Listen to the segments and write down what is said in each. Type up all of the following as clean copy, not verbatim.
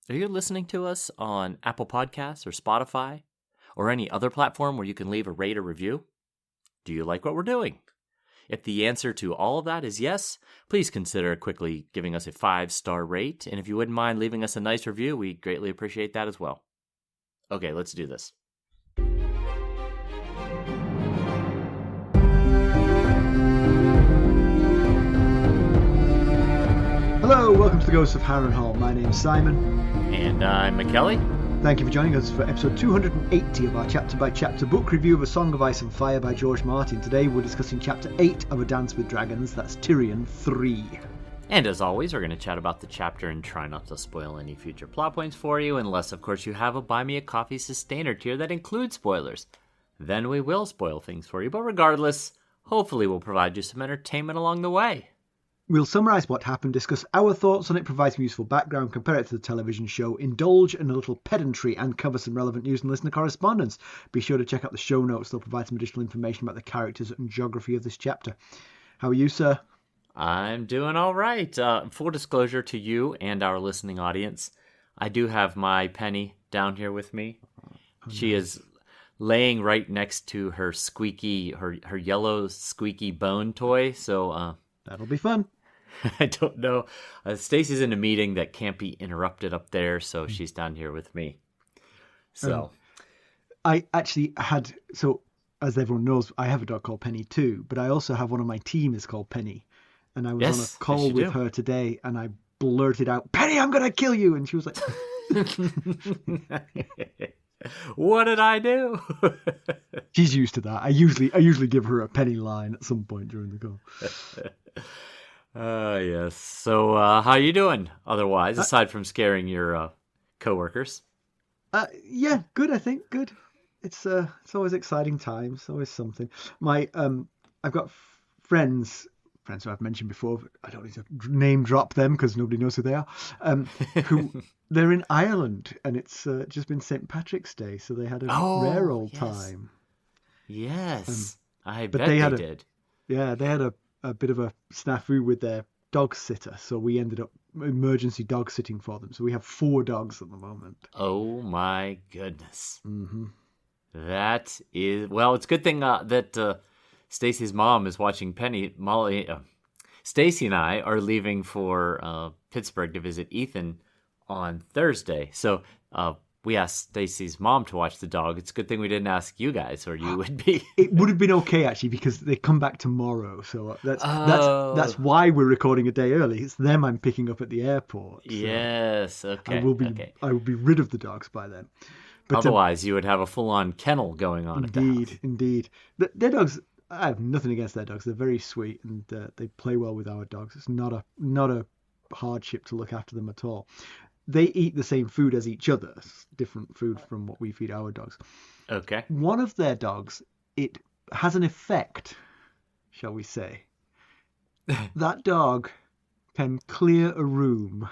Are you listening to us on Apple Podcasts or Spotify or any other platform where you can leave a rate or review? Do you like what we're doing? If the answer to all of that is yes, please consider quickly giving us a 5-star rate. And if you wouldn't mind leaving us a nice review, we greatly appreciate that as well. Okay, let's do this. Hello, welcome to the Ghosts of Harrenhal. My name's Simon. And I'm Mackelly. Thank you for joining us for episode 280 of our chapter-by-chapter book review of A Song of Ice and Fire by George Martin. Today we're discussing chapter 8 of A Dance with Dragons, that's Tyrion 3. And as always, we're going to chat about the chapter and try not to spoil any future plot points for you, unless, of course, you have a Buy Me a Coffee Sustainer tier that includes spoilers. Then we will spoil things for you, but regardless, hopefully we'll provide you some entertainment along the way. We'll summarise what happened, discuss our thoughts on it, provide some useful background, compare it to the television show, indulge in a little pedantry, and cover some relevant news and listener correspondence. Be sure to check out the show notes, they'll provide some additional information about the characters and geography of this chapter. How are you, sir? I'm doing all right. Full disclosure to you and our listening audience, I do have my Penny down here with me. She is laying right next to her her yellow squeaky bone toy, so that'll be fun. I don't know. Stacy's in a meeting that can't be interrupted up there, so she's down here with me. So, I actually had, so as everyone knows, I have a dog called Penny too, but I also have one of my team is called Penny. And I was on a call with her today and I blurted out, "Penny, I'm going to kill you." And she was like, "What did I do?" She's used to that. I usually give her a Penny line at some point during the call. Yes. So, how you doing otherwise, aside from scaring your coworkers? Yeah, good, I think. Good. It's always exciting times, always something. I've got friends who I've mentioned before, but I don't need to name drop them because nobody knows who they are, who they're in Ireland, and it's just been St. Patrick's Day, so they had a rare old time. Yes. I bet they did. Yeah, they had a bit of a snafu with their dog sitter, so we ended up emergency dog sitting for them. So we have 4 dogs at the moment. Oh my goodness. Mm-hmm. That is, well, it's a good thing that Stacy's mom is watching Penny. Stacy and I are leaving for Pittsburgh to visit Ethan on Thursday. So we asked Stacy's mom to watch the dog. It's a good thing we didn't ask you guys, or you would be. It would have been okay actually, because they come back tomorrow. So that's why we're recording a day early. It's them I'm picking up at the airport. So yes, okay. I will be rid of the dogs by then. But otherwise, you would have a full-on kennel going on. Indeed. Their dogs. I have nothing against their dogs. They're very sweet and they play well with our dogs. It's not a hardship to look after them at all. They eat the same food as each other, different food from what we feed our dogs. Okay. One of their dogs, it has an effect, shall we say. That dog can clear a room.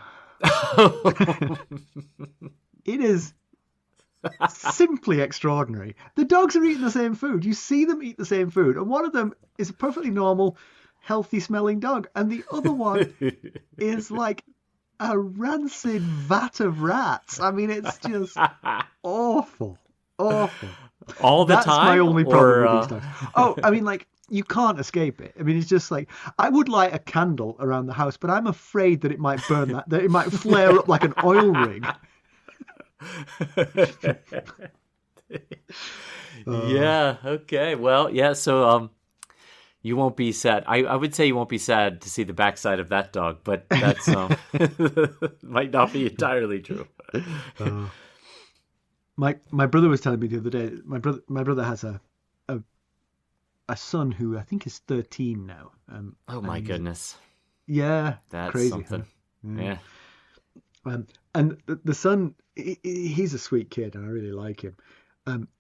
It is simply extraordinary. The dogs are eating the same food. You see them eat the same food. And one of them is a perfectly normal, healthy smelling dog. And the other one is like a rancid vat of rats. I mean, it's just awful. All the time? That's my only problem with these dogs. Oh, I mean, like, you can't escape it. I mean, it's just like, I would light a candle around the house, but I'm afraid that it might burn that it might flare up like an oil rig. Yeah, okay. Well, yeah, so you won't be sad. I would say you won't be sad to see the backside of that dog, but that's might not be entirely true. My brother was telling me the other day. My brother has a son who I think is 13 now. Oh my goodness! Yeah, that's crazy, something. Huh? Yeah. And the son, he's a sweet kid, and I really like him.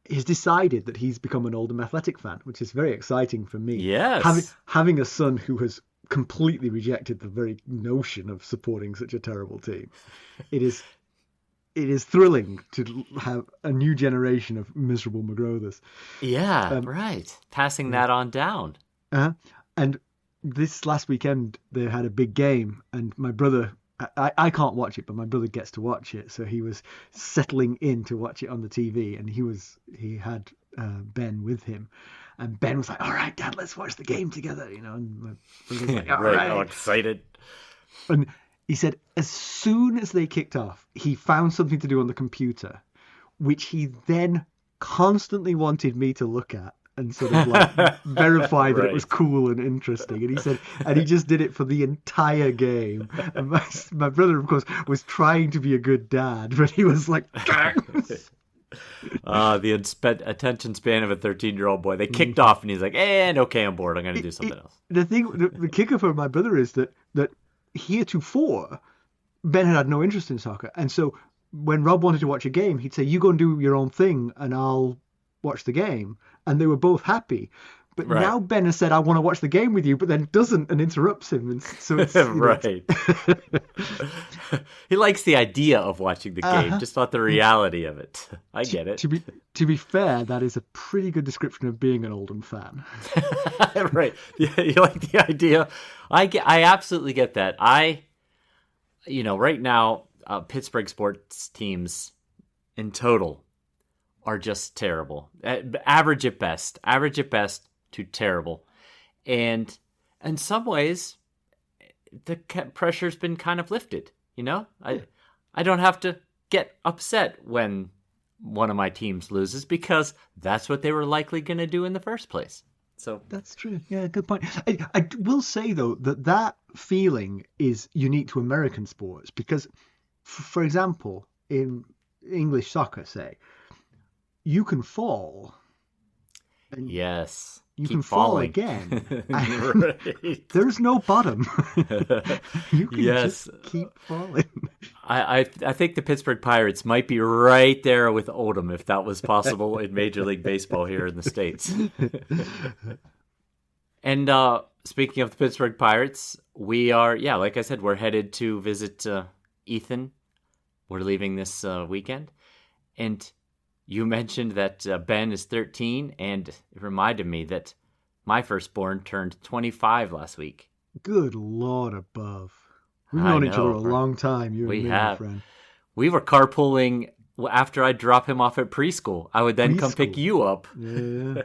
He's decided that he's become an Oldham Athletic fan, which is very exciting for me. Yes. Having a son who has completely rejected the very notion of supporting such a terrible team. It is thrilling to have a new generation of miserable McGrothers. Yeah, right. Passing that on down. And this last weekend, they had a big game, and my brother I can't watch it, but my brother gets to watch it. So he was settling in to watch it on the TV, and he had Ben with him, and Ben was like, "All right, Dad, let's watch the game together," And my brother was like, "All right." All excited. And he said as soon as they kicked off, he found something to do on the computer, which he then constantly wanted me to look at and sort of like verify that it was cool and interesting. And he said, and he just did it for the entire game. And my brother, of course, was trying to be a good dad, but he was like, the attention span of a 13-year-old boy. They kicked off, and he's like, "And okay, I'm bored. I'm going to do something else." The kicker for my brother is that heretofore, Ben had no interest in soccer, and so when Rob wanted to watch a game, he'd say, "You go and do your own thing, and I'll watch the game." And they were both happy. But now Ben has said, "I want to watch the game with you," but then doesn't and interrupts him. And so it's right. He likes the idea of watching the game, just not the reality of it. I get it. To be fair, that is a pretty good description of being an Oldham fan. Right. Yeah, you like the idea. I absolutely get that. Right now, Pittsburgh sports teams in total are just terrible. Average at best to terrible. And in some ways, the pressure's been kind of lifted, I don't have to get upset when one of my teams loses because that's what they were likely going to do in the first place. So that's true. Yeah, good point. I will say, though, that feeling is unique to American sports because, for example, in English soccer, say, you can fall. And yes. You can fall again. Right. There's no bottom. You can just keep falling. I think the Pittsburgh Pirates might be right there with Oldham if that was possible in Major League Baseball here in the States. And speaking of the Pittsburgh Pirates, we are, like I said, we're headed to visit Ethan. We're leaving this weekend. And you mentioned that Ben is 13, and it reminded me that my firstborn turned 25 last week. Good Lord above. We've known each other a long time, you and me, my friend. We were carpooling after I'd drop him off at preschool. I would then come pick you up. Yeah.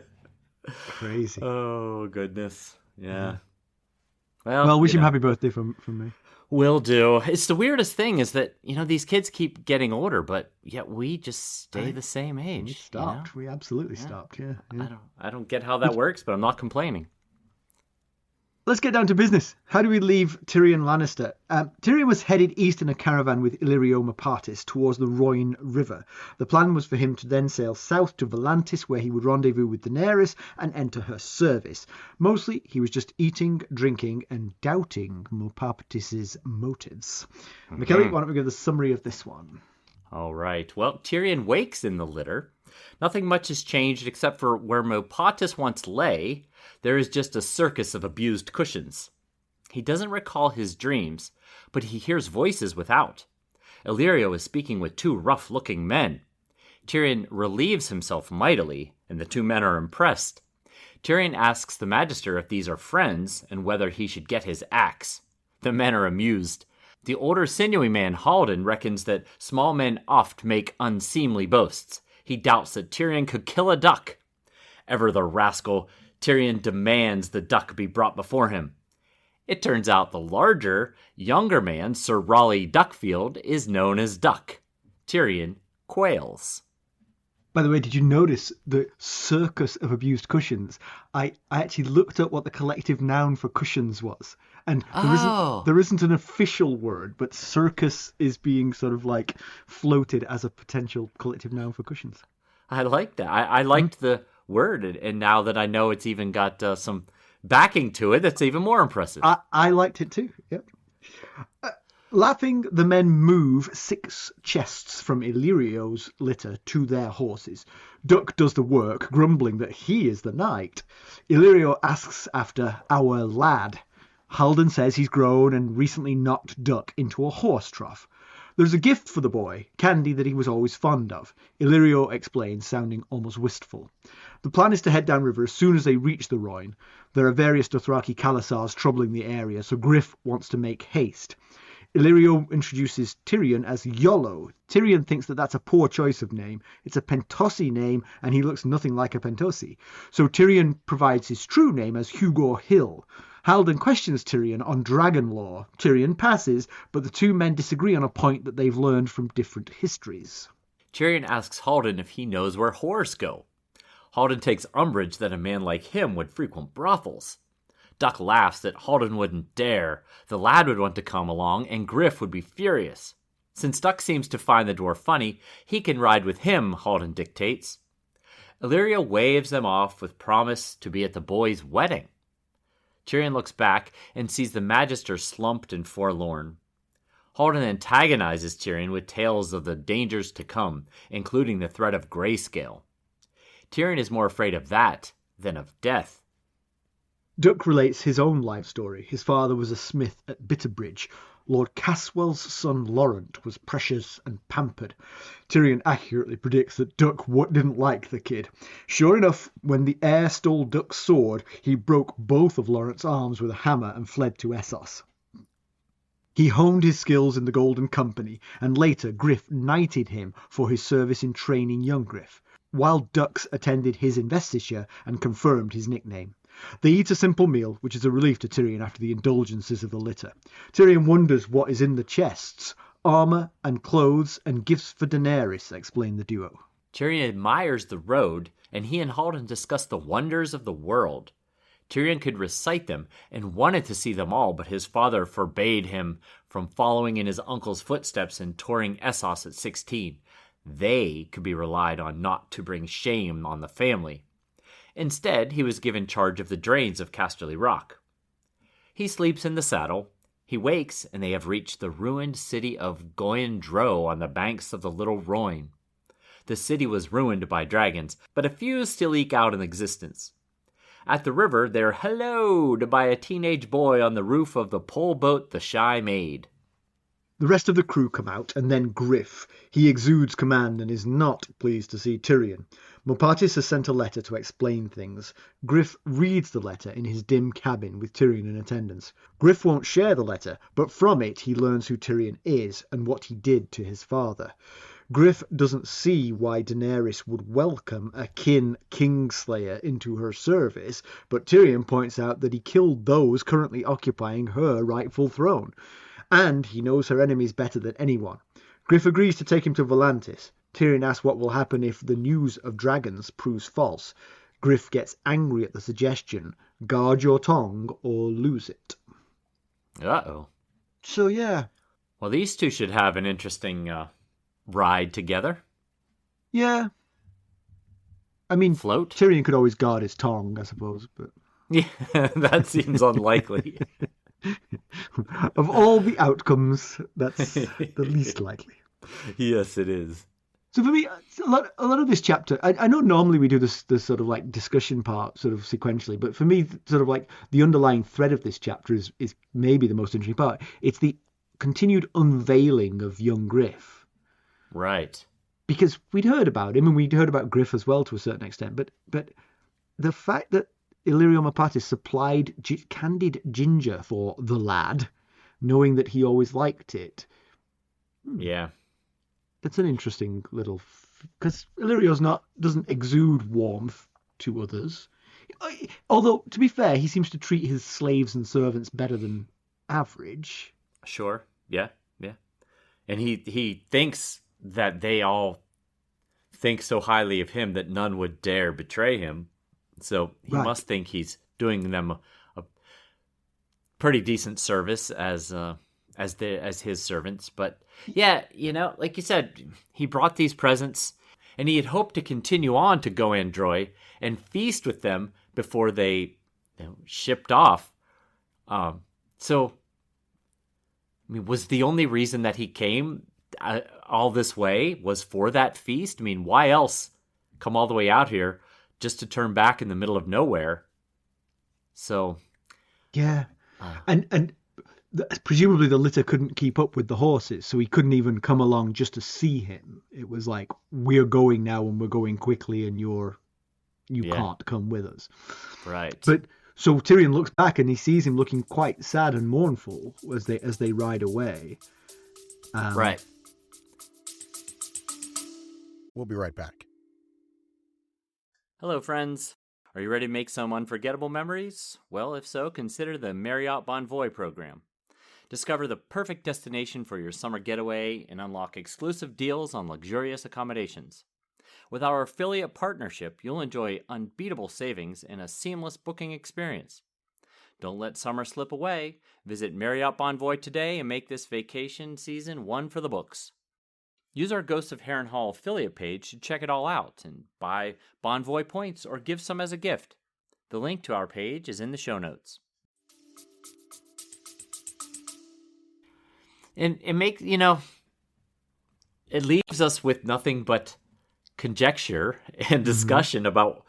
Crazy. Oh, goodness. Yeah. Well, wish him happy birthday from me. Will do. It's the weirdest thing is that, these kids keep getting older, but yet we just stay the same age. We stopped. We absolutely stopped, yeah. I don't get how that works, but I'm not complaining. Let's get down to business. How do we leave Tyrion Lannister? Tyrion was headed east in a caravan with Illyrio Mopatis towards the Rhoyne River. The plan was for him to then sail south to Volantis, where he would rendezvous with Danaerys and enter her service. Mostly, he was just eating, drinking, and doubting Mopatis' motives. Mackelly, why don't we give the summary of this one? All right. Well, Tyrion wakes in the litter. Nothing much has changed except for where Mopatis once lay, there is just a circus of abused cushions. He doesn't recall his dreams, but he hears voices without. Illyrio is speaking with two rough-looking men. Tyrion relieves himself mightily, and the two men are impressed. Tyrion asks the Magister if these are friends, and whether he should get his axe. The men are amused. The older sinewy man Haldon reckons that small men oft make unseemly boasts. He doubts that Tyrion could kill a duck. Ever the rascal, Tyrion demands the duck be brought before him. It turns out the larger, younger man, Sir Raleigh Duckfield, is known as Duck. Tyrion quails. By the way, did you notice the circus of abused cushions? I actually looked up what the collective noun for cushions was. And there isn't an official word, but circus is being sort of like floated as a potential collective noun for cushions. I like that. I liked the word, and now that I know it's even got some backing to it, that's even more impressive. I liked it too, yep. Laughing, the men move 6 chests from Illyrio's litter to their horses. Duck does the work, grumbling that he is the knight. Illyrio asks after our lad. Haldon says he's grown and recently knocked Duck into a horse trough. There's a gift for the boy, candy that he was always fond of. Illyrio explains, sounding almost wistful. The plan is to head downriver as soon as they reach the Rhoyne. There are various Dothraki Khalasars troubling the area, so Griff wants to make haste. Illyrio introduces Tyrion as Yolo. Tyrion thinks that that's a poor choice of name. It's a Pentosi name, and he looks nothing like a Pentosi. So Tyrion provides his true name as Hugo Hill. Haldon questions Tyrion on dragon lore. Tyrion passes, but the two men disagree on a point that they've learned from different histories. Tyrion asks Haldon if he knows where whores go. Haldon takes umbrage that a man like him would frequent brothels. Duck laughs that Haldon wouldn't dare. The lad would want to come along, and Griff would be furious. Since Duck seems to find the dwarf funny, he can ride with him, Haldon dictates. Illyrio waves them off with promise to be at the boys' wedding. Tyrion looks back and sees the Magister slumped and forlorn. Haldon antagonizes Tyrion with tales of the dangers to come, including the threat of grayscale. Tyrion is more afraid of that than of death. Duck relates his own life story. His father was a smith at Bitterbridge. Lord Caswell's son Laurent was precious and pampered. Tyrion accurately predicts that Duck didn't like the kid. Sure enough, when the heir stole Duck's sword, he broke both of Laurent's arms with a hammer and fled to Essos. He honed his skills in the Golden Company, and later Griff knighted him for his service in training Young Griff, while Dux attended his investiture and confirmed his nickname. They eat a simple meal, which is a relief to Tyrion after the indulgences of the litter. Tyrion wonders what is in the chests. Armour and clothes and gifts for Danaerys, explain the duo. Tyrion admires the road, and he and Haldon discuss the wonders of the world. Tyrion could recite them and wanted to see them all, but his father forbade him from following in his uncle's footsteps and touring Essos at 16. They could be relied on not to bring shame on the family. Instead, he was given charge of the drains of Casterly Rock. He sleeps in the saddle. He wakes, and they have reached the ruined city of Ghoyan Drohe on the banks of the Little Rhoyne. The city was ruined by dragons, but a few still eke out an existence. At the river, they're helloed by a teenage boy on the roof of the pole boat, the Shy Maid. The rest of the crew come out, and then Griff. He exudes command and is not pleased to see Tyrion. Mopatis has sent a letter to explain things. Griff reads the letter in his dim cabin with Tyrion in attendance. Griff won't share the letter, but from it he learns who Tyrion is and what he did to his father. Griff doesn't see why Daenerys would welcome a kingslayer into her service, but Tyrion points out that he killed those currently occupying her rightful throne. And he knows her enemies better than anyone. Griff agrees to take him to Volantis. Tyrion asks what will happen if the news of dragons proves false. Griff gets angry at the suggestion. Guard your tongue or lose it. Uh-oh. So, yeah. Well, these two should have an interesting ride together. Yeah. I mean, float. Tyrion could always guard his tongue, I suppose. But yeah, that seems unlikely. Of all the outcomes, that's the least likely. Yes, it is. So for me, a lot of this chapter, I know normally we do this sort of like discussion part sort of sequentially, but for me, sort of like the underlying thread of this chapter is maybe the most interesting part. It's the continued unveiling of young Griff. Right. Because we'd heard about him, and we'd heard about Griff as well to a certain extent, but the fact that Illyrio Mopatis supplied candied ginger for the lad, knowing that he always liked it. Yeah. That's an interesting little... Because Illyrio doesn't exude warmth to others. Although, to be fair, he seems to treat his slaves and servants better than average. Sure. Yeah. Yeah. And he thinks that they all think so highly of him that none would dare betray him. So he must think he's doing them a pretty decent service as his servants. But yeah, like you said, he brought these presents, and he had hoped to continue on to Ghoyan Drohe and feast with them before they shipped off. So, I mean, was the only reason that he came all this way was for that feast? I mean, why else come all the way out here just to turn back in the middle of nowhere? So, yeah, and presumably the litter couldn't keep up with the horses, so he couldn't even come along just to see him. It was like, we're going now, and we're going quickly, and you can't come with us. Right. But So Tyrion looks back and he sees him looking quite sad and mournful as they ride away. Right. We'll be right back. Hello, friends. Are you ready to make some unforgettable memories? Well, if so, consider the Marriott Bonvoy program. Discover the perfect destination for your summer getaway and unlock exclusive deals on luxurious accommodations. With our affiliate partnership, you'll enjoy unbeatable savings and a seamless booking experience. Don't let summer slip away. Visit Marriott Bonvoy today and make this vacation season one for the books. Use our Ghosts of Harrenhal affiliate page to check it all out and buy Bonvoy points or give some as a gift. The link to our page is in the show notes. And it makes, it leaves us with nothing but conjecture and discussion about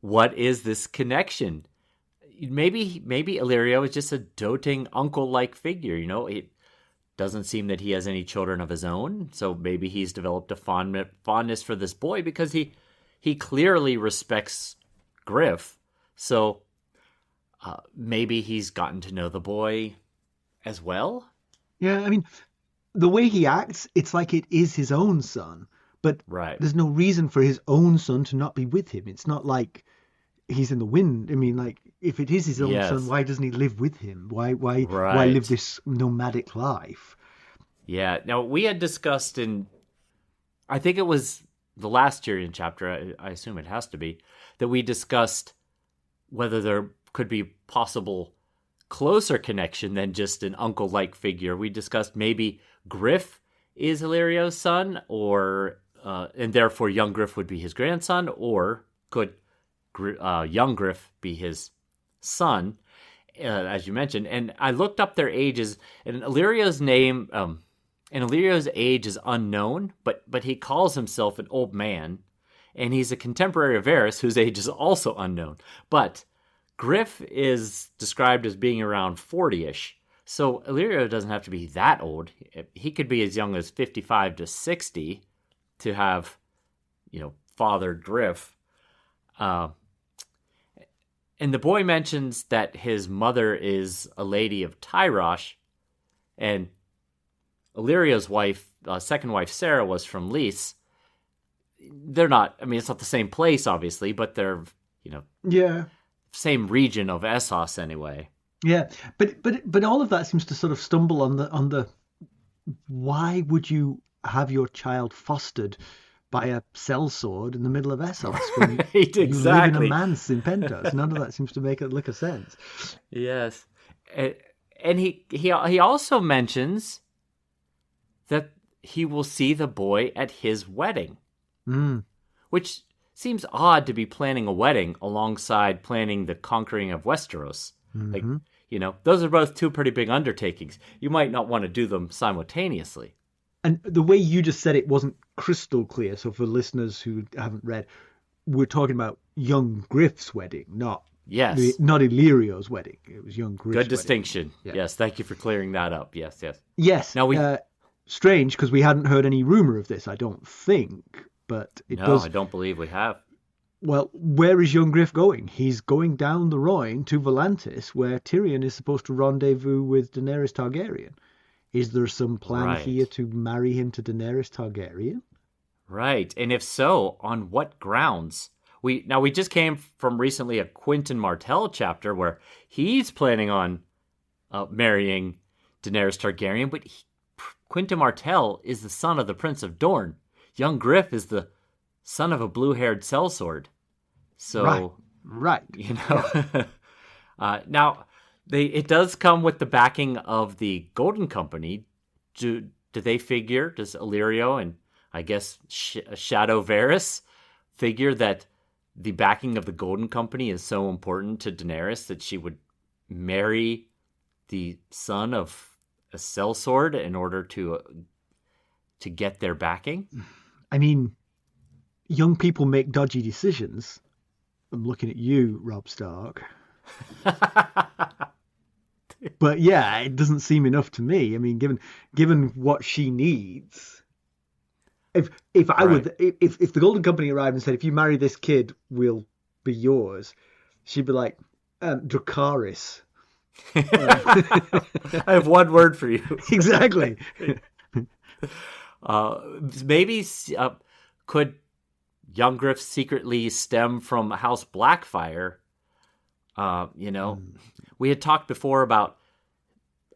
what is this connection. Maybe Illyrio is just a doting uncle-like figure, It doesn't seem that he has any children of his own, so maybe he's developed a fondness for this boy because he clearly respects Griff. So maybe he's gotten to know the boy as well. Yeah, I mean, the way he acts, it's like it is his own son. But There's no reason for his own son to not be with him. It's not like he's in the wind. I mean, like, if it is his own son, why doesn't he live with him? Why live this nomadic life? Yeah. Now, we had discussed I think it was the last Tyrion chapter, I assume it has to be, that we discussed whether there could be possible closer connection than just an uncle-like figure. We discussed maybe Griff is Illyrio's son, or and therefore young Griff would be his grandson, or could young Griff be his son, as you mentioned. And I looked up their ages, and Illyrio's name, and Illyrio's age is unknown, but he calls himself an old man, and he's a contemporary of Varys, whose age is also unknown. But Griff is described as being around 40-ish, so Illyrio doesn't have to be that old. He could be as young as 55 to 60 to have, fathered Griff. And the boy mentions that his mother is a lady of Tyroshi, and Illyrio's wife, second wife Sarah, was from Lys. They're not, it's not the same place, obviously, but they're, same region of Essos anyway. Yeah, but all of that seems to sort of stumble on the why would you have your child fostered by a sellsword in the middle of Essos when you live in a manse in Pentos? None of that seems to make a lick of sense. Yes, and he also mentions that he will see the boy at his wedding, which seems odd to be planning a wedding alongside planning the conquering of Westeros. Mm-hmm. Those are both two pretty big undertakings. You might not want to do them simultaneously. And the way you just said it wasn't crystal clear. So for listeners who haven't read, we're talking about young Griff's wedding, not Illyrio's wedding. It was young Griff's Good distinction. Yeah. Yes, thank you for clearing that up. Yes. Yes. Now strange, because we hadn't heard any rumor of this, I don't think. But I don't believe we have. Well, where is young Griff going? He's going down the Rhoyne to Volantis, where Tyrion is supposed to rendezvous with Daenerys Targaryen. Is there some plan here to marry him to Daenerys Targaryen? Right, and if so, on what grounds? We just came from recently a Quentyn Martell chapter where he's planning on marrying Daenerys Targaryen, but Quentyn Martell is the son of the Prince of Dorne. Young Griff is the son of a blue-haired sellsword. So, right. Now, it does come with the backing of the Golden Company. Do they figure, does Illyrio and I guess Shadow Varys figure that the backing of the Golden Company is so important to Daenerys that she would marry the son of a sellsword in order to get their backing? I mean, young people make dodgy decisions. I'm looking at you, Rob Stark. But yeah, it doesn't seem enough to me. I mean, given what she needs, if the Golden Company arrived and said, if you marry this kid, we'll be yours, she'd be like, Dracarys. I have one word for you. Exactly. Maybe could Young Griff secretly stem from House Blackfire? We had talked before about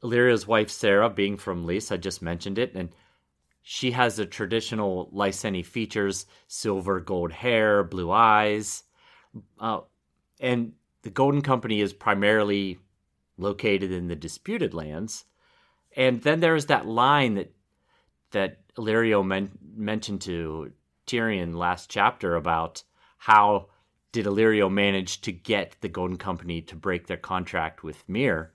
Illyrio's wife Sarah being from Lys. I just mentioned it, and she has the traditional Lyseni features: silver gold hair, blue eyes, and the Golden Company is primarily located in the disputed lands. And then there's that line that Illyrio mentioned to Tyrion last chapter about how did Illyrio manage to get the Golden Company to break their contract with Myr.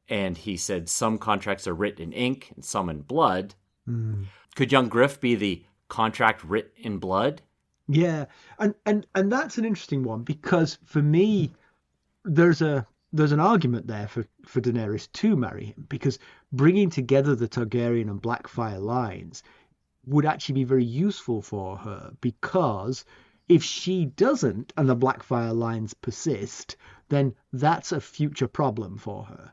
And he said some contracts are written in ink and some in blood. Mm. Could Young Griff be the contract writ in blood? Yeah, and that's an interesting one, because for me, there's an argument there for Daenerys to marry him, because bringing together the Targaryen and Blackfire lines would actually be very useful for her, because if she doesn't and the Blackfire lines persist, then that's a future problem for her,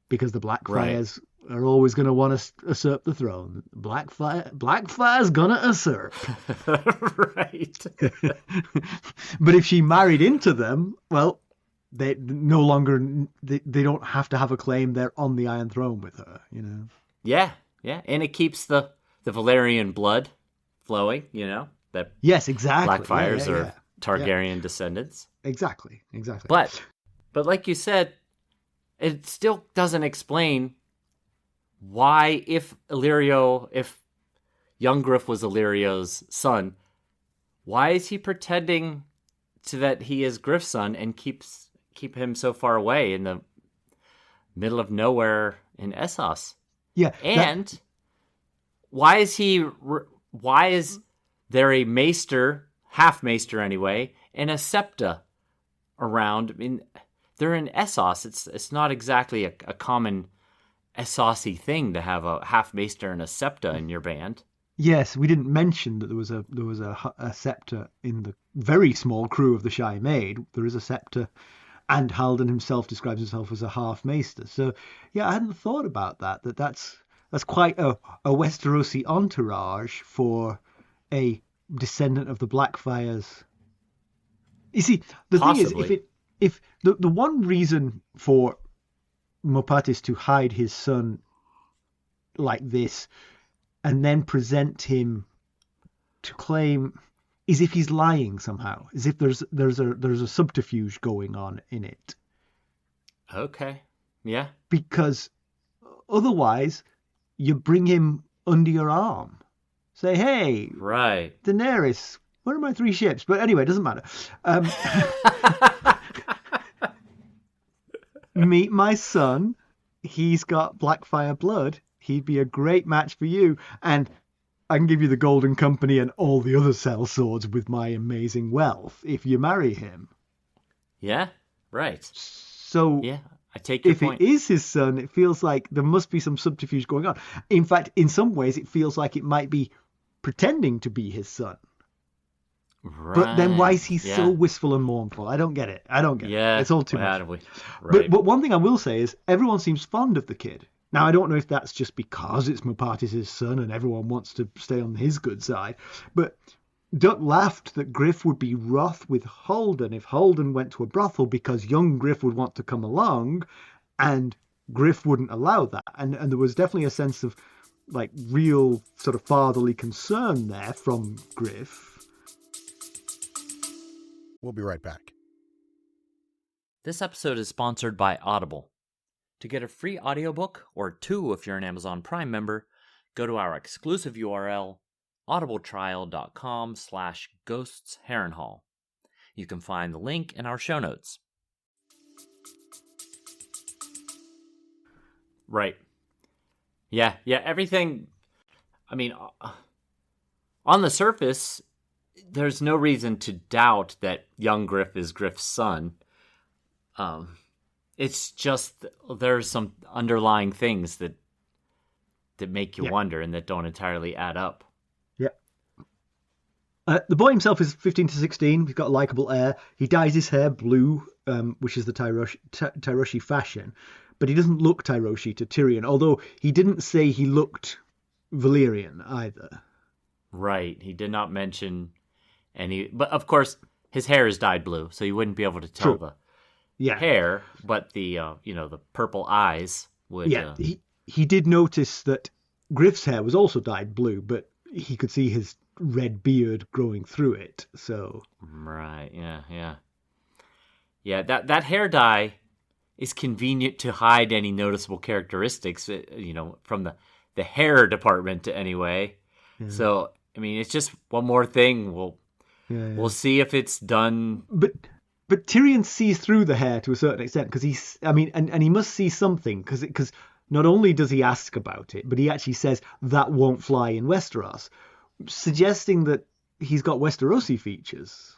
because the Blackfires are always going to want to usurp the throne. Blackfire's gonna usurp. Right. But if she married into them, well, they no longer they don't have to have a claim. They're on the Iron Throne with her, Yeah, and it keeps the Valyrian blood flowing. That yes, exactly. Blackfires Yeah. are Targaryen descendants. Exactly. But like you said, it still doesn't explain why, if Young Griff was Illyrio's son, why is he pretending that he is Griff's son and keep him so far away in the middle of nowhere in Essos? Yeah. And why is there a maester, half-maester anyway, and a septa around? I mean, they're in Essos. It's not exactly a common Essossy thing to have a half-maester and a septa in your band. Yes, we didn't mention that there was a septa in the very small crew of the Shy Maid. There is a septa, and Haldon himself describes himself as a half-maester. So, yeah, I hadn't thought about that. That's quite a Westerosi entourage for a descendant of the Blackfires. You see, the Possibly. thing is, if the one reason for Mopatis to hide his son like this and then present him to claim is if he's lying somehow, as if there's a subterfuge going on in it. Okay. Yeah. Because otherwise you bring him under your arm. Say, hey, Right. Daenerys, where are my 3 ships? But anyway, it doesn't matter. Meet my son. He's got Blackfire blood. He'd be a great match for you. And I can give you the Golden Company and all the other sellswords with my amazing wealth if you marry him. Yeah. Right. So Yeah. I take your if point. it is his son, it feels like there must be some subterfuge going on. In fact, in some ways, it feels like it might be pretending to be his son. Right. But then why is he Yeah. so wistful and mournful? I don't get it. Yeah. It's all too Well, much. Right. But one thing I will say is everyone seems fond of the kid. Now, I don't know if that's just because it's Mopatis' son and everyone wants to stay on his good side, but Duck laughed that Griff would be wroth with Haldon if Haldon went to a brothel because young Griff would want to come along, and Griff wouldn't allow that. And there was definitely a sense of like real sort of fatherly concern there from Griff. We'll be right back. This episode is sponsored by Audible. To get a free audiobook, or 2 if you're an Amazon Prime member, go to our exclusive URL, audibletrial.com/ghostsharrenhal. You can find the link in our show notes. Right. Yeah, everything, I mean, on the surface, there's no reason to doubt that young Griff is Griff's son. It's just there's some underlying things that make you wonder and that don't entirely add up. Yeah. The boy himself is 15 to 16. He's got a likable air. He dyes his hair blue, which is the Tyroshi fashion. But he doesn't look Tyroshi to Tyrion, although he didn't say he looked Valyrian either. Right. He did not mention any. But of course, his hair is dyed blue, so you wouldn't be able to tell True. the hair, but the the purple eyes would. Yeah, he did notice that Griff's hair was also dyed blue, but he could see his red beard growing through it. So Right. Yeah. That hair dye is convenient to hide any noticeable characteristics. From the hair department anyway. Yeah. So I mean, it's just one more thing. We'll see if it's done. But Tyrion sees through the hair to a certain extent because and he must see something because not only does he ask about it, but he actually says that won't fly in Westeros, suggesting that he's got Westerosi features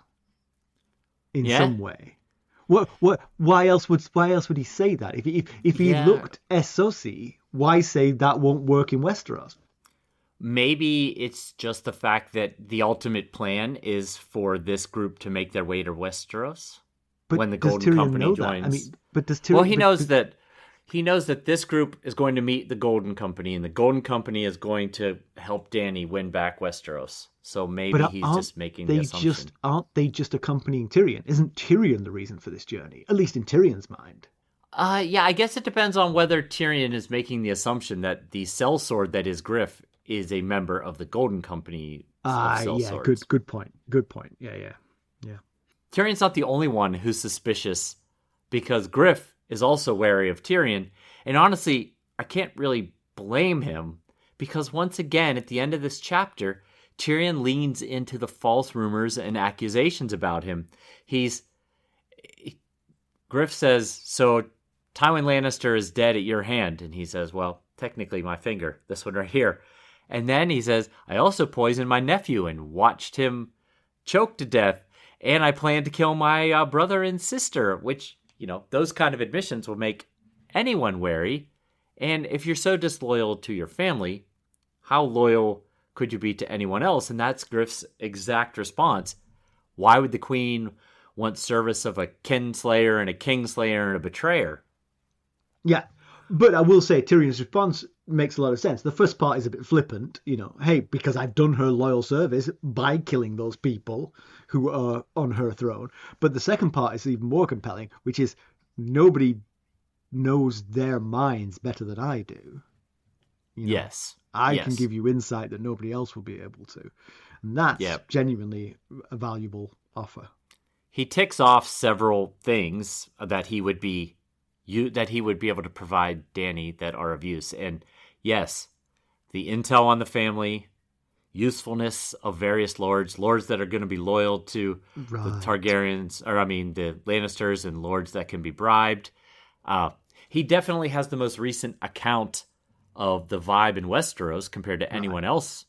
in some way. Why else would he say that? If he looked Essosi, why say that won't work in Westeros? Maybe it's just the fact that the ultimate plan is for this group to make their way to Westeros when the Golden Tyrion Company joins. But does Tyrion? Well, he knows that this group is going to meet the Golden Company, and the Golden Company is going to help Dany win back Westeros. So maybe he's just making the assumption. Aren't they just accompanying Tyrion? Isn't Tyrion the reason for this journey? At least in Tyrion's mind. Yeah, I guess it depends on whether Tyrion is making the assumption that the sellsword that is Griff is a member of the Golden Company. Good point. Yeah. Tyrion's not the only one who's suspicious, because Griff is also wary of Tyrion, and honestly, I can't really blame him, because once again, at the end of this chapter, Tyrion leans into the false rumors and accusations about him. Griff says, "So Tywin Lannister is dead at your hand," and he says, "Well, technically my finger, this one right here." And then he says, "I also poisoned my nephew and watched him choke to death, and I plan to kill my brother and sister," which, those kind of admissions will make anyone wary. And if you're so disloyal to your family, how loyal could you be to anyone else? And that's Griff's exact response. Why would the queen want service of a kinslayer and a kingslayer and a betrayer? Yeah, but I will say Tyrion's response makes a lot of sense. The first part is a bit flippant, hey, because I've done her loyal service by killing those people who are on her throne. But the second part is even more compelling, which is nobody knows their minds better than I do. Yes. I can give you insight that nobody else will be able to. And that's genuinely a valuable offer. He ticks off several things that he would be able to provide Dany that are of use. And yes, the intel on the family, usefulness of various lords that are going to be loyal to the Targaryens, the Lannisters, and lords that can be bribed. He definitely has the most recent account of the vibe in Westeros compared to anyone else,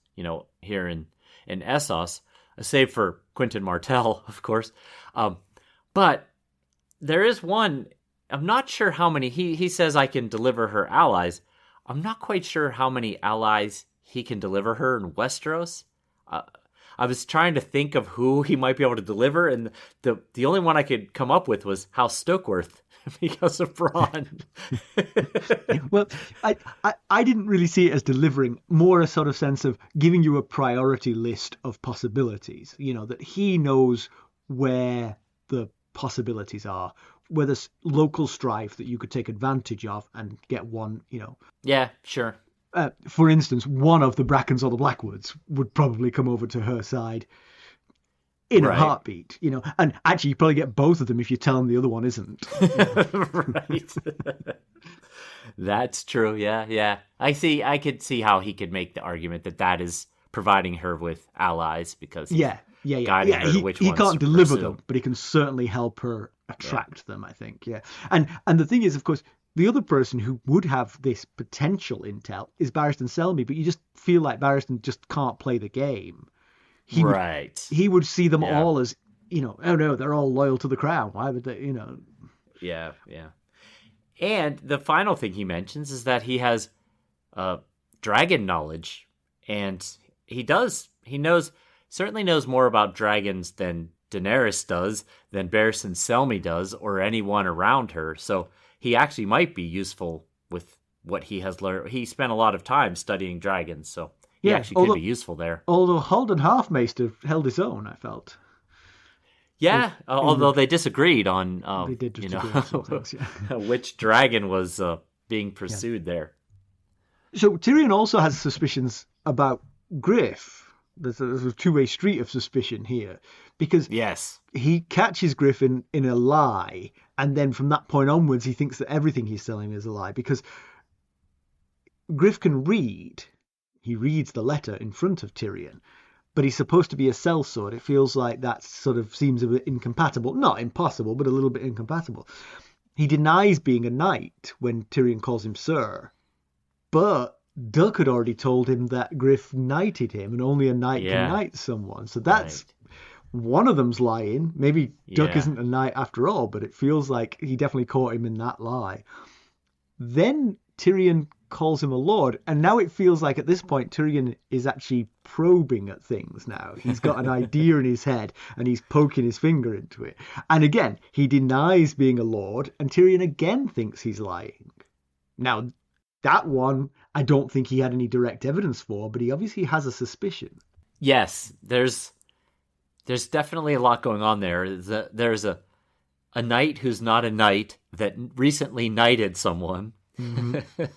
here in Essos, save for Quentin Martell, of course. But there is one. I'm not sure how many. He says I can deliver her allies. I'm not quite sure how many allies he can deliver her in Westeros. I was trying to think of who he might be able to deliver, and the only one I could come up with was House Duckworth because of Bronn. Well, I didn't really see it as delivering, more a sort of sense of giving you a priority list of possibilities, that he knows where the possibilities are, where there's local strife that you could take advantage of and get one, Yeah, sure. For instance, one of the Brackens or the Blackwoods would probably come over to her side in a heartbeat, and actually you probably get both of them if you tell them the other one isn't. Right. That's true. Yeah. I could see how he could make the argument that is providing her with allies, because guiding her to which he ones can't to deliver pursue. them, but he can certainly help her attract them, I think. Yeah. And the thing is, of course, the other person who would have this potential intel is Barristan Selmy, but you just feel like Barristan just can't play the game. He would see them all as, oh no, they're all loyal to the crown. Why would they, Yeah. And the final thing he mentions is that he has dragon knowledge, and he knows certainly knows more about dragons than Daenerys does, than Barristan Selmy does, or anyone around her. So he actually might be useful with what he has learned. He spent a lot of time studying dragons, so he actually could be useful there. Although Haldon Half-Maester held his own, I felt. Yeah, although they disagreed on they did disagree on some things, yeah. which dragon was being pursued there. So Tyrion also has suspicions about Griff. There's a two-way street of suspicion here, because he catches Griff in a lie, and then from that point onwards he thinks that everything he's telling is a lie, because Griff can read. He reads the letter in front of Tyrion, but he's supposed to be a sellsword. It feels like that sort of seems a bit incompatible. Not impossible, but a little bit incompatible. He denies being a knight when Tyrion calls him sir, but Duck had already told him that Griff knighted him, and only a knight can knight someone. So that's one of them's lying. Maybe Duck isn't a knight after all, but it feels like he definitely caught him in that lie. Then Tyrion calls him a lord, and now it feels like at this point Tyrion is actually probing at things now. He's got an idea in his head and he's poking his finger into it. And again, he denies being a lord, and Tyrion again thinks he's lying. Now, that one, I don't think he had any direct evidence for, but he obviously has a suspicion. Yes, there's definitely a lot going on there. There's a knight who's not a knight that recently knighted someone. Mm-hmm.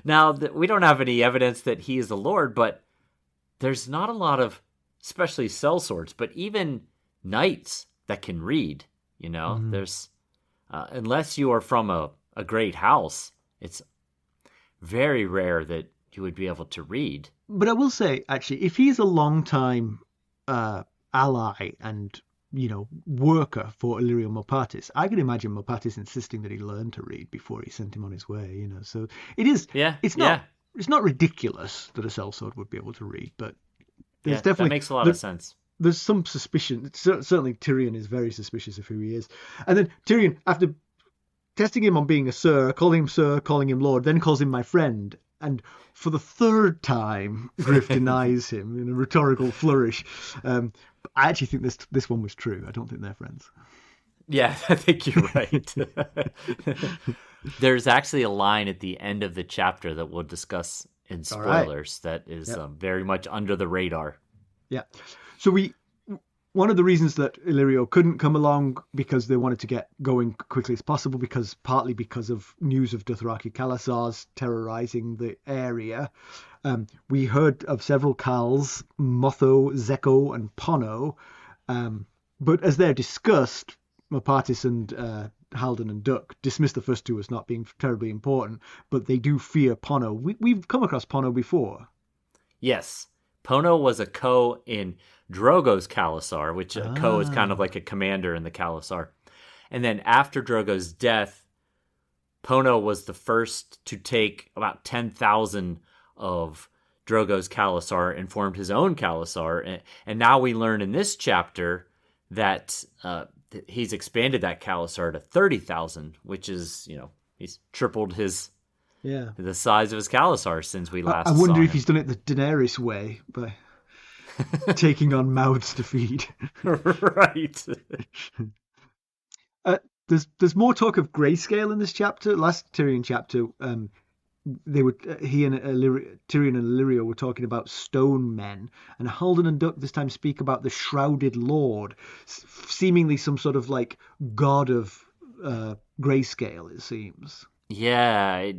Now, we don't have any evidence that he is a lord, but there's not a lot of, especially sellswords, but even knights that can read, There's, unless you are from a great house, it's very rare that you would be able to read. But I will say, actually, if he's a long-time ally and worker for Illyrio Mopatis, I can imagine Mopatis insisting that he learn to read before he sent him on his way, So it is, it's not ridiculous that a sellsword would be able to read, but there's definitely... that makes a lot of sense. There's some suspicion. Certainly Tyrion is very suspicious of who he is. And then Tyrion, after testing him on being a sir, calling him lord, then calls him my friend. And for the third time, Griff denies him in a rhetorical flourish. I actually think this one was true. I don't think they're friends. Yeah, I think you're right. There's actually a line at the end of the chapter that we'll discuss in spoilers that is very much under the radar. Yeah. So one of the reasons that Illyrio couldn't come along, because they wanted to get going quickly as possible, partly because of news of Dothraki Khalasars terrorizing the area. We heard of several Khals, Motho, Zeko, and Pono. But as they're discussed, Mopatis and Haldon and Duck dismiss the first two as not being terribly important, but they do fear Pono. We've come across Pono before. Yes. Pono was a Ko in Drogo's Khalasar, which a Ko is kind of like a commander in the Khalasar. And then after Drogo's death, Pono was the first to take about 10,000 of Drogo's Khalasar and formed his own Khalasar. And now we learn in this chapter that he's expanded that Khalasar to 30,000, which is, he's tripled the size of his Khalasar since we last saw him. I wonder if he's done it the Daenerys way, by taking on mouths to feed. Right. There's more talk of grayscale in this chapter. Last Tyrion chapter, Tyrion and Illyrio were talking about stone men, and Haldon and Duck this time speak about the shrouded lord, seemingly some sort of like god of grayscale, it seems. Yeah,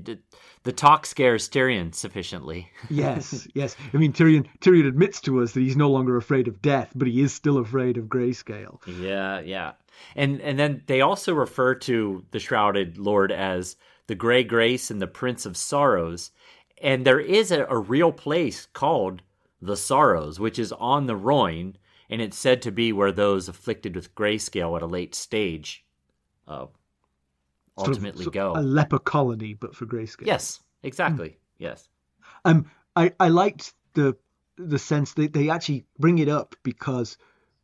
the talk scares Tyrion sufficiently. Yes. I mean, Tyrion admits to us that he's no longer afraid of death, but he is still afraid of grayscale. Yeah. And then they also refer to the Shrouded Lord as the Grey Grace and the Prince of Sorrows. And there is a real place called the Sorrows, which is on the Rhoyne, and it's said to be where those afflicted with grayscale at a late stage ultimately go. A leper colony, but for grayscale. Yes, exactly. Yes. I liked the sense that they actually bring it up because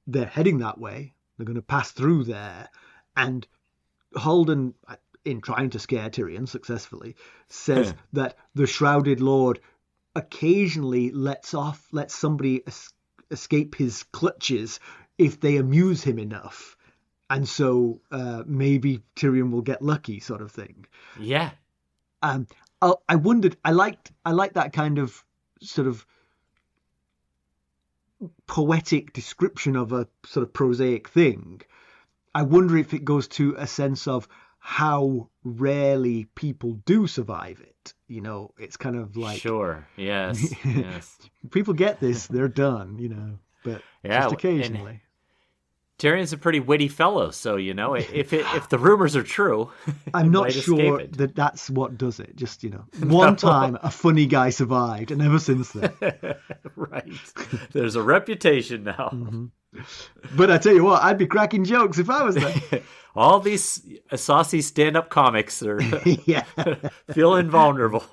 they're heading that way. They're going to pass through there, and Haldon, in trying to scare Tyrion successfully, says that the Shrouded Lord occasionally lets somebody escape his clutches if they amuse him enough. And so maybe Tyrion will get lucky, sort of thing. Yeah. I wondered. I liked that kind of sort of poetic description of a sort of prosaic thing. I wonder if it goes to a sense of how rarely people do survive it. You know, it's kind of like, sure, yes, yes. People get this, they're done. You know, but just occasionally. Tyrion's a pretty witty fellow, so you know, if the rumors are true, I'm not sure that that's what does it. Just, you know, one time a funny guy survived, and ever since then. Right. There's a reputation now. Mm-hmm. But I tell you what, I'd be cracking jokes if I was there. All these saucy stand-up comics are feeling vulnerable.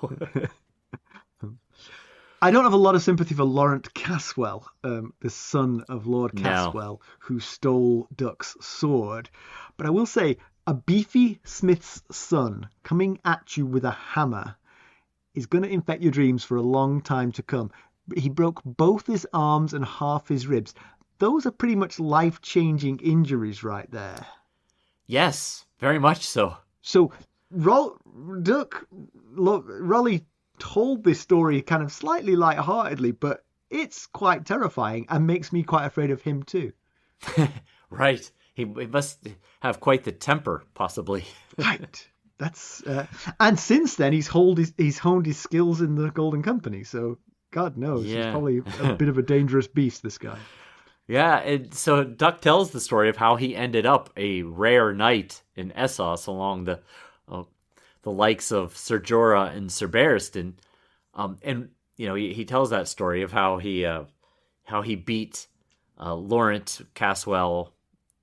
I don't have a lot of sympathy for Laurent Caswell, the son of Lord Caswell, who stole Duck's sword. But I will say, a beefy smith's son coming at you with a hammer is going to infect your dreams for a long time to come. He broke both his arms and half his ribs. Those are pretty much life-changing injuries right there. Yes, very much so. So, Rolly told this story kind of slightly lightheartedly, but it's quite terrifying and makes me quite afraid of him too. Right. He must have quite the temper, possibly. Right. That's and since then he's honed his skills in the Golden Company. So God knows, he's probably a bit of a dangerous beast, this guy. Yeah, and so Duck tells the story of how he ended up a rare knight in Essos along the likes of Ser Jorah and Ser Barristan. And you know, he tells that story of how he beat Laurent Caswell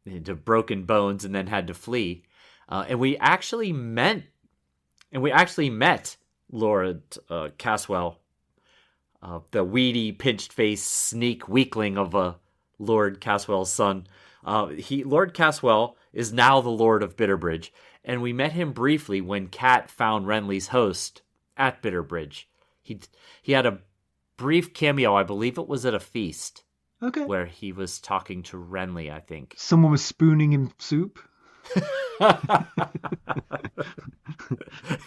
into broken bones and then had to flee. And we actually met Laurent Caswell, the weedy, pinched-faced sneak weakling of Lord Caswell's son. Lord Caswell is now the Lord of Bitterbridge, and we met him briefly when Cat found Renly's host at Bitterbridge. He had a brief cameo, I believe it was at a feast. Okay. Where he was talking to Renly, I think. Someone was spooning him soup.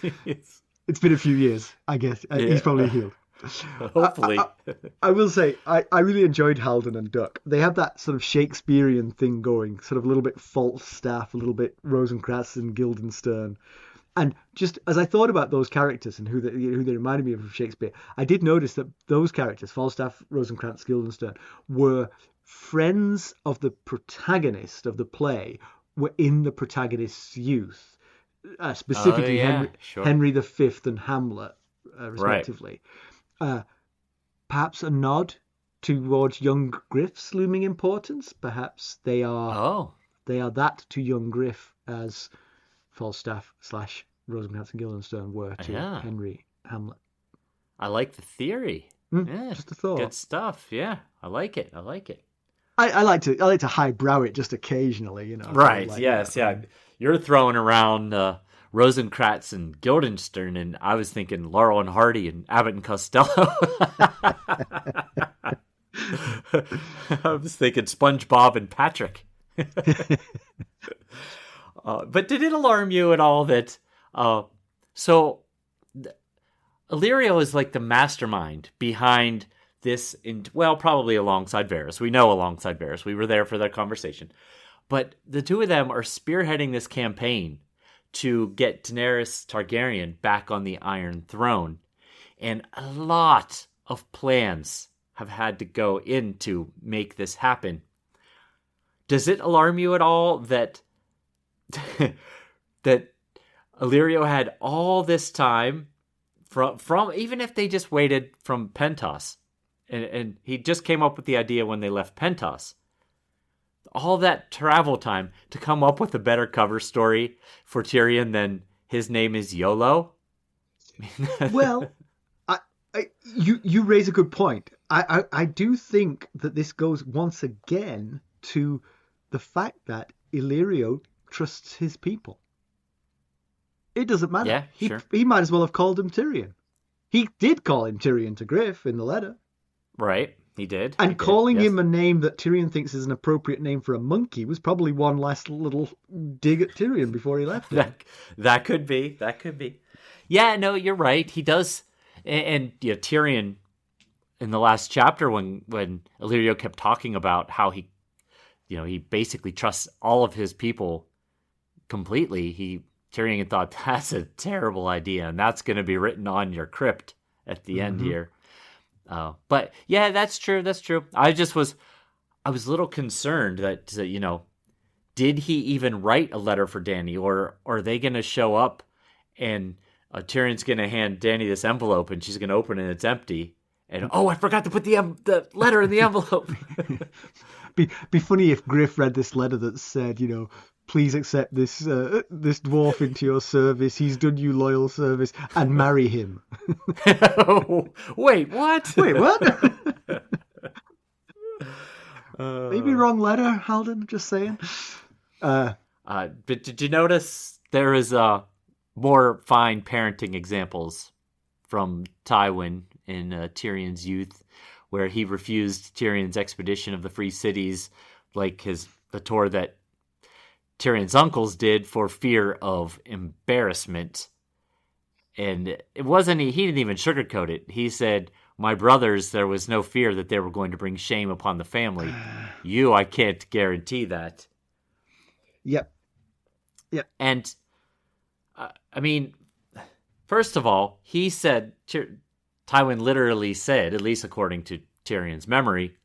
It's been a few years, I guess. He's probably healed. Hopefully. I will say, I really enjoyed Haldon and Duck. They have that sort of Shakespearean thing going, sort of a little bit Falstaff, a little bit Rosencrantz and Guildenstern. And just as I thought about those characters and who they reminded me of Shakespeare, I did notice that those characters, Falstaff, Rosencrantz, Guildenstern, were friends of the protagonist of the play, were in the protagonist's youth, specifically Henry V and Hamlet, respectively. Right. Perhaps a nod towards Young Griff's looming importance. Perhaps they are that to Young Griff as Falstaff / Rosencrantz and Guildenstern were to Henry Hamlet. I like the theory. Yeah, just a thought. Good stuff. Yeah, I like it. I like to highbrow it just occasionally, you know. Right. Like yes. that. Yeah. You're throwing around Rosencrantz and Guildenstern, and I was thinking Laurel and Hardy and Abbott and Costello. I was thinking SpongeBob and Patrick. But did it alarm you at all that Illyrio is like the mastermind behind this, probably alongside Varys. We know alongside Varys. We were there for that conversation. But the two of them are spearheading this campaign to get Daenerys Targaryen back on the Iron Throne. And a lot of plans have had to go in to make this happen. Does it alarm you at all that that Illyrio had all this time from even if they just waited from Pentos, and he just came up with the idea when they left Pentos, all that travel time to come up with a better cover story for Tyrion than his name is YOLO? Well, you raise a good point. I do think that this goes once again to the fact that Illyrio trusts his people. It doesn't matter. Yeah, sure. He might as well have called him Tyrion. He did call him Tyrion to Griff in the letter. Right. He did. And He did, calling yes. him a name that Tyrion thinks is an appropriate name for a monkey was probably one last little dig at Tyrion before he left him. That could be. That could be. Yeah, no, you're right. He does. And Tyrion, in the last chapter, when Illyrio kept talking about how he basically trusts all of his people completely, Tyrion had thought, that's a terrible idea, and that's going to be written on your crypt at the end here. But yeah, that's true. That's true. I was a little concerned that, did he even write a letter for Dany, or are they going to show up and Tyrion's going to hand Dany this envelope and she's going to open it and it's empty. And, I forgot to put the letter in the envelope. Be funny if Griff read this letter that said, please accept this dwarf into your service. He's done you loyal service, and marry him. Wait, what? Wait, what? Maybe wrong letter, Haldon. Just saying. But did you notice there is more fine parenting examples from Tywin in Tyrion's youth, where he refused Tyrion's expedition of the Free Cities, like the tour that Tyrion's uncles did, for fear of embarrassment. And it wasn't, he didn't even sugarcoat it. He said, my brothers, there was no fear that they were going to bring shame upon the family. You, I can't guarantee that. Yep. And, first of all, he said, Tywin literally said, at least according to Tyrion's memory,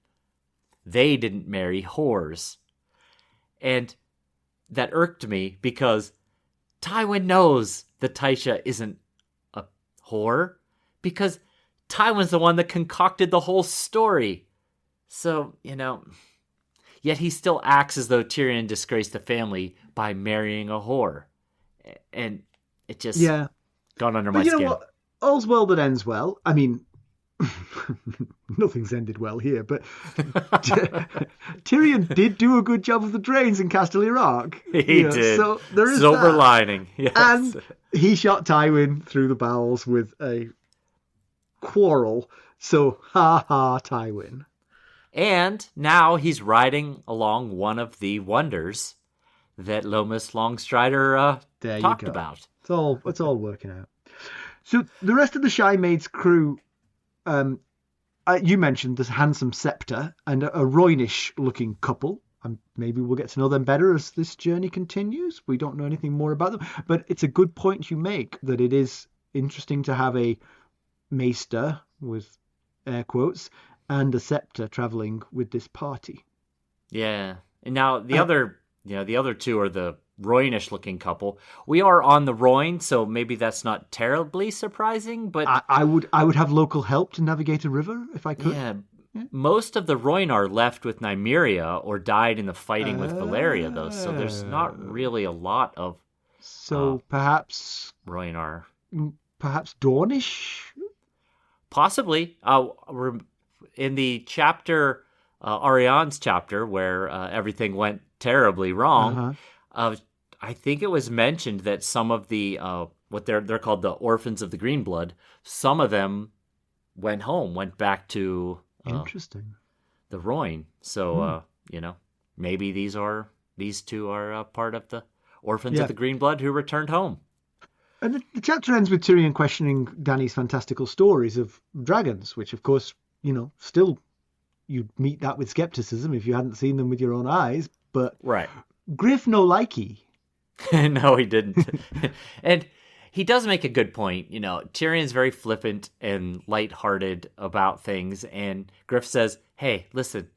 they didn't marry whores. And that irked me because Tywin knows that Tysha isn't a whore because Tywin's the one that concocted the whole story. So, yet he still acts as though Tyrion disgraced the family by marrying a whore. And it just gone under my skin. You know what? All's well that ends well. I mean, nothing's ended well here, but Tyrion did do a good job of the drains in Casterly Rock. He did. So there is silver that. lining. Yes. And he shot Tywin through the bowels with a quarrel. So ha ha, Tywin. And now he's riding along one of the wonders that Lomas Longstrider talked about. It's all working out. So the rest of the Shy Maid's crew, you mentioned this handsome Scepter and a Rhoynish looking couple. And maybe we'll get to know them better as this journey continues. We don't know anything more about them, but it's a good point you make that it is interesting to have a Maester, with air quotes, and a Scepter traveling with this party. Yeah. And now the other two are the Rhoynish looking couple. We are on the Rhoyne, so maybe that's not terribly surprising, but I would have local help to navigate a river if I could. Yeah. Most of the Rhoyne are left with Nymeria or died in the fighting with Valeria, though, so there's not really a lot of perhaps Rhoyne are. Perhaps Dornish? Possibly. We're in the chapter, Ariane's chapter, where everything went terribly wrong. I think it was mentioned that some of the what they're called the orphans of the Green Blood, some of them went back to interesting the Rhoyne. So maybe these two are part of the orphans of the Green Blood who returned home. And the chapter ends with Tyrion questioning Dany's fantastical stories of dragons, which of course, still you'd meet that with skepticism if you hadn't seen them with your own eyes. But right. Griff no likey. No, he didn't. And he does make a good point. Tyrion's very flippant and lighthearted about things. And Griff says, hey, listen,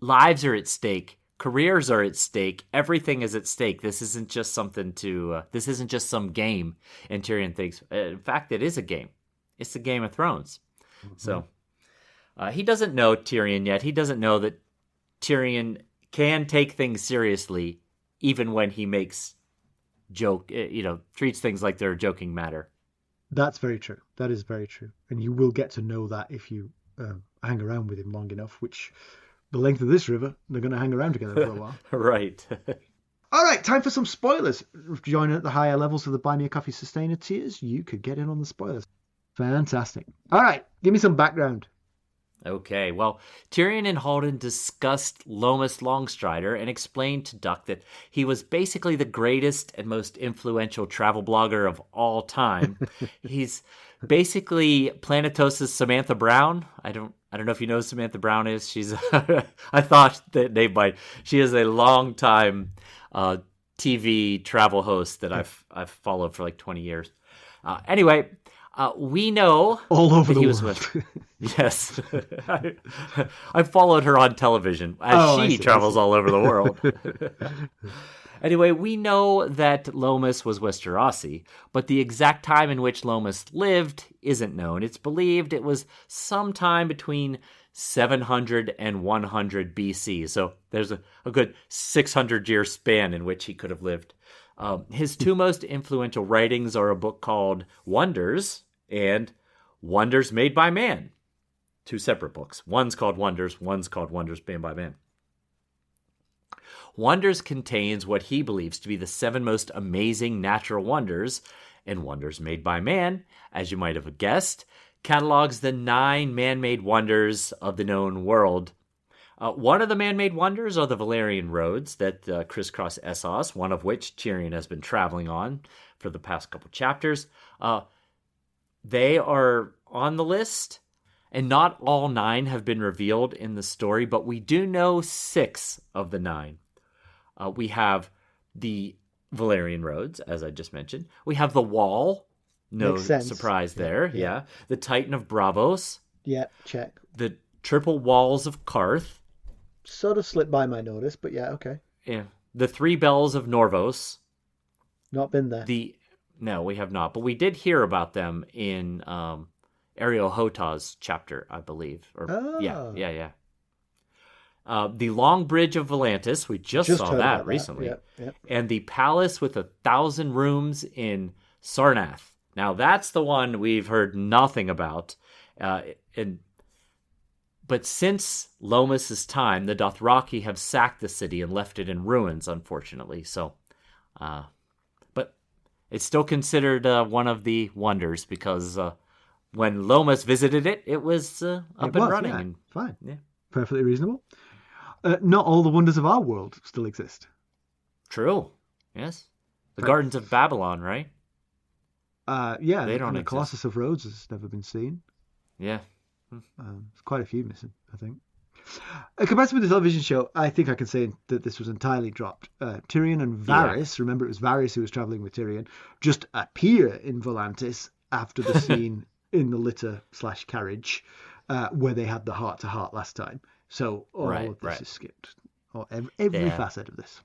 lives are at stake. Careers are at stake. Everything is at stake. This isn't just this isn't just some game. And Tyrion thinks, in fact, it is a game. It's the Game of Thrones. Mm-hmm. So he doesn't know Tyrion yet. He doesn't know that Tyrion can take things seriously even when he makes treats things like they're a joking matter. That's very true. That is very true. And you will get to know that if you hang around with him long enough, which the length of this river, they're going to hang around together for a while. Right. All right, time for some spoilers. Join at the higher levels of the Buy Me a Coffee Sustainer tiers. You could get in on the spoilers. Fantastic. All right, give me some background. Okay, well, Tyrion and Haldon discussed Lomas Longstrider and explained to Duck that he was basically the greatest and most influential travel blogger of all time. He's basically Planetos' Samantha Brown. I don't know if you know who Samantha Brown is. She's I thought that she is a long time TV travel host that I've followed for like 20 years. Anyway, we know all over that the he was world. Yes. I followed her on television as she travels all over the world. Anyway, we know that Lomas was Westerosi, but the exact time in which Lomas lived isn't known. It's believed it was sometime between 700 and 100 BC, so there's a good 600-year span in which he could have lived. His two most influential writings are a book called Wonders and Wonders Made by Man. Two separate books. One's called Wonders, one's called Wonders Made by Man. Wonders contains what he believes to be the 7 most amazing natural wonders, and Wonders Made by Man, as you might have guessed, catalogs the 9 man-made wonders of the known world. One of the man-made wonders are the Valyrian roads that crisscross Essos, one of which Tyrion has been traveling on for the past couple chapters. They are on the list, and not all 9 have been revealed in the story, but we do know 6 of the 9. We have the Valyrian roads, as I just mentioned. We have the Wall. No surprise there. Yeah. The Titan of Braavos. Yeah, check. The Triple Walls of Karth. Sort of slipped by my notice, but yeah, okay. Yeah. The 3 Bells of Norvos. Not been there. No, we have not. But we did hear about them in Ariel Hota's chapter, I believe. Yeah. The Long Bridge of Volantis, we just saw that recently. Yep. And the Palace with 1,000 Rooms in Sarnath. Now, that's the one we've heard nothing about. But since Lomas' time, the Dothraki have sacked the city and left it in ruins, unfortunately. So, but it's still considered one of the wonders because when Lomas visited it, it was up and running. Yeah. And, fine. Yeah. Perfectly reasonable. Not all the wonders of our world still exist. True. Yes. The Gardens of Babylon, right? Yeah. They don't the exist. Colossus of Rhodes has never been seen. Yeah. There's quite a few missing, I think. Compared to the television show, I think I can say that this was entirely dropped. Tyrion and Varys, remember it was Varys who was travelling with Tyrion, just appear in Volantis after the scene in the litter/carriage where they had the heart-to-heart last time. So all of this is skipped. Every facet of this.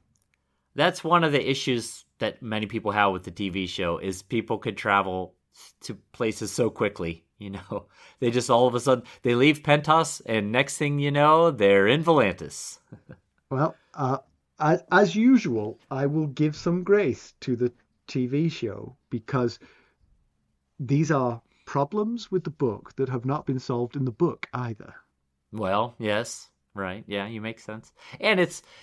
That's one of the issues that many people have with the TV show is people could travel to places so quickly. You know, they just all of a sudden, they leave Pentos and next thing you know, they're in Volantis. Well, as usual, I will give some grace to the TV show because these are problems with the book that have not been solved in the book either. Well, yes, right. Yeah, you make sense. And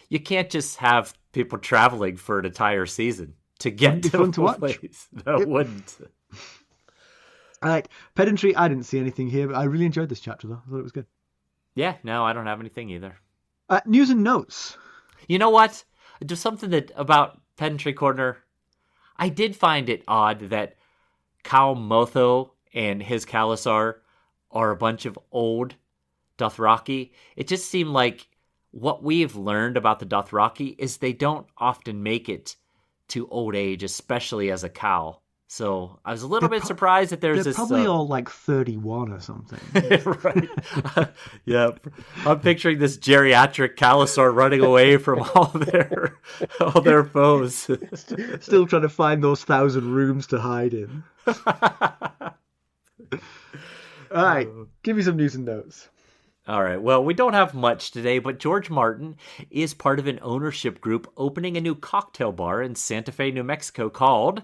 you can't just have people traveling for an entire season to get to a place. No, it wouldn't. All right, pedantry. I didn't see anything here, but I really enjoyed this chapter, though. I thought it was good. Yeah, no, I don't have anything either. News and notes. You know what? Just something that about Pedantry Corner. I did find it odd that Khal Motho and his Khalasar are a bunch of old Dothraki. It just seemed like what we've learned about the Dothraki is they don't often make it to old age, especially as a Khal. So I was a little bit surprised that there's they're this... probably all like 31 or something. Right. Yeah. I'm picturing this geriatric Khalasar running away from all their foes. Still trying to find those 1,000 rooms to hide in. All right. Give me some news and notes. All right. Well, we don't have much today, but George Martin is part of an ownership group opening a new cocktail bar in Santa Fe, New Mexico called...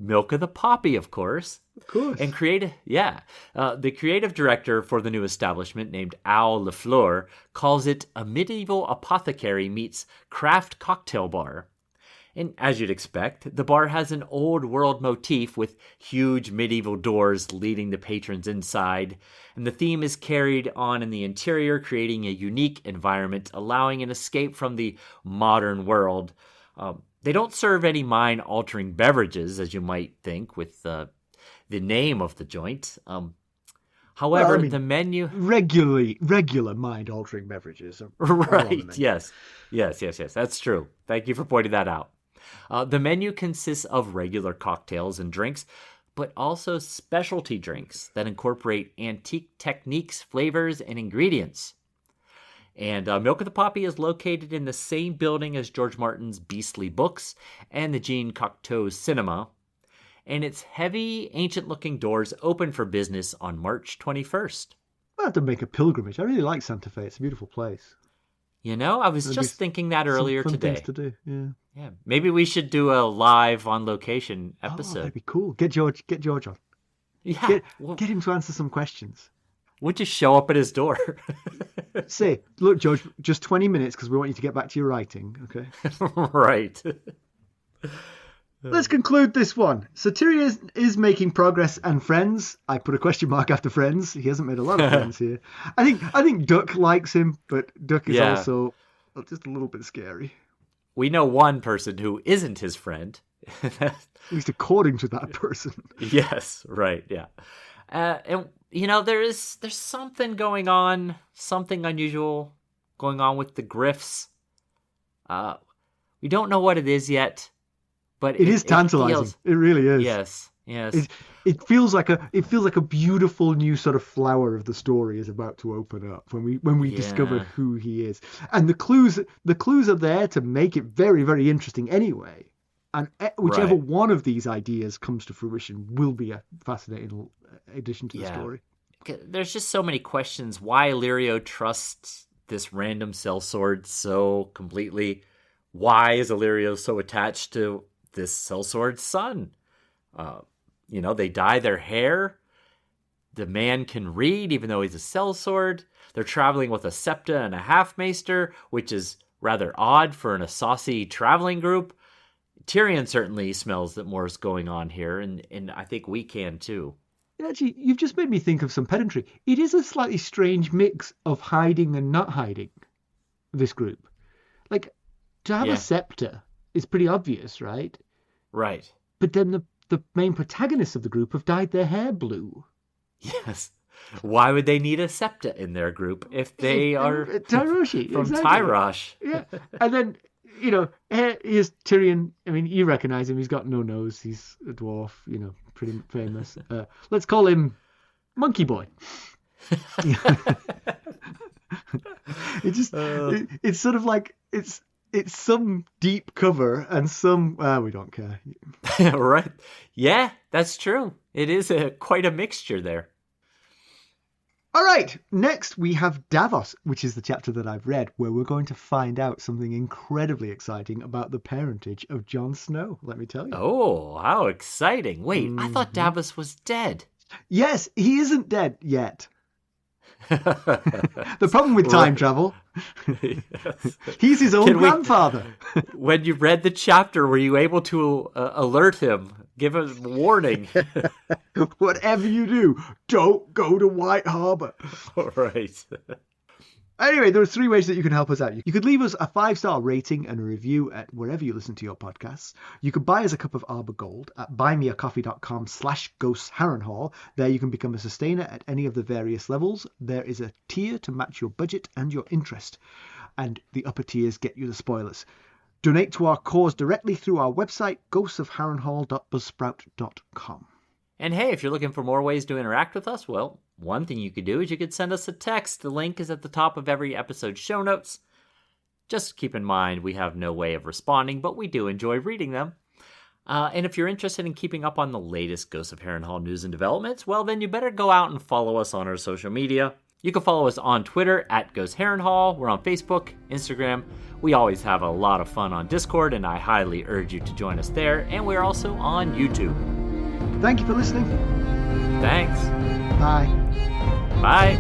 Milk of the Poppy, of course. Of course. And the creative director for the new establishment, named Al LaFleur, calls it a medieval apothecary meets craft cocktail bar. And as you'd expect, the bar has an old world motif with huge medieval doors leading the patrons inside, and the theme is carried on in the interior, creating a unique environment, allowing an escape from the modern world. They don't serve any mind-altering beverages, as you might think, with the name of the joint. However, the menu... Regular mind-altering beverages. Right, yes. That's true. Thank you for pointing that out. The menu consists of regular cocktails and drinks, but also specialty drinks that incorporate antique techniques, flavors, and ingredients. And Milk of the Poppy is located in the same building as George Martin's Beastly Books and the Jean Cocteau's Cinema. And its heavy, ancient-looking doors open for business on March 21st. I'll have to make a pilgrimage. I really like Santa Fe. It's a beautiful place. You know, I was just thinking that earlier fun today. Things to do, yeah. Yeah, maybe we should do a live on location episode. Oh, that'd be cool. Get George on. Yeah, get him to answer some questions. We'll just show up at his door. Say, look, George, just 20 minutes because we want you to get back to your writing, okay? Right. Let's conclude this one. So Tyrion is making progress and friends. I put a question mark after friends. He hasn't made a lot of friends here. I think Duck likes him, but Duck is also just a little bit scary. We know one person who isn't his friend. At least according to that person. Yes, right, yeah. And, you know, there's something going on, something unusual going on with the Griffs. We don't know what it is yet. But it is tantalizing. It really is. Yes. It feels like a beautiful new sort of flower of the story is about to open up when we discover who he is, and the clues are there to make it very, very interesting anyway. And whichever one of these ideas comes to fruition will be a fascinating addition to the story. There's just so many questions. Why Illyrio trusts this random sellsword so completely? Why is Illyrio so attached to this sellsword's son? They dye their hair. The man can read even though he's a sellsword. They're traveling with a septa and a half-maester, which is rather odd for an Asasi traveling group. Tyrion certainly smells that more is going on here, and I think we can too. Actually, you've just made me think of some pedantry. It is a slightly strange mix of hiding and not hiding, this group. Like, to have a scepter is pretty obvious, right? Right. But then the main protagonists of the group have dyed their hair blue. Yes. Why would they need a septa in their group if they are Tyroshi, from Tyrosh? Yeah. And then, here's Tyrion. I mean, you recognize him. He's got no nose. He's a dwarf, pretty famous. Let's call him Monkey Boy. It's sort of like it's some deep cover and some we don't care. Right. Yeah, that's true. It is quite a mixture there. All right, next we have Davos, which is the chapter that I've read, where we're going to find out something incredibly exciting about the parentage of Jon Snow, let me tell you. Oh, how exciting. Wait, I thought Davos was dead. Yes, he isn't dead yet. The problem with time travel, he's his own grandfather. When you read the chapter, were you able to alert him, give him a warning? Whatever you do, don't go to White Harbor. All right. Anyway, there are 3 ways that you can help us out. You could leave us a 5-star rating and a review at wherever you listen to your podcasts. You could buy us a cup of Arbor Gold at buymeacoffee.com/ghostsharrenhal. There you can become a sustainer at any of the various levels. There is a tier to match your budget and your interest. And the upper tiers get you the spoilers. Donate to our cause directly through our website, ghostsofharrenhal.buzzsprout.com. And hey, if you're looking for more ways to interact with us, well, one thing you could do is you could send us a text. The link is at the top of every episode show notes. Just keep in mind, we have no way of responding, but we do enjoy reading them. And if you're interested in keeping up on the latest Ghosts of Harrenhal news and developments, well, then you better go out and follow us on our social media. You can follow us on Twitter at Ghost Harrenhal. We're on Facebook, Instagram. We always have a lot of fun on Discord, and I highly urge you to join us there. And we're also on YouTube. Thank you for listening. Thanks. Bye. Bye.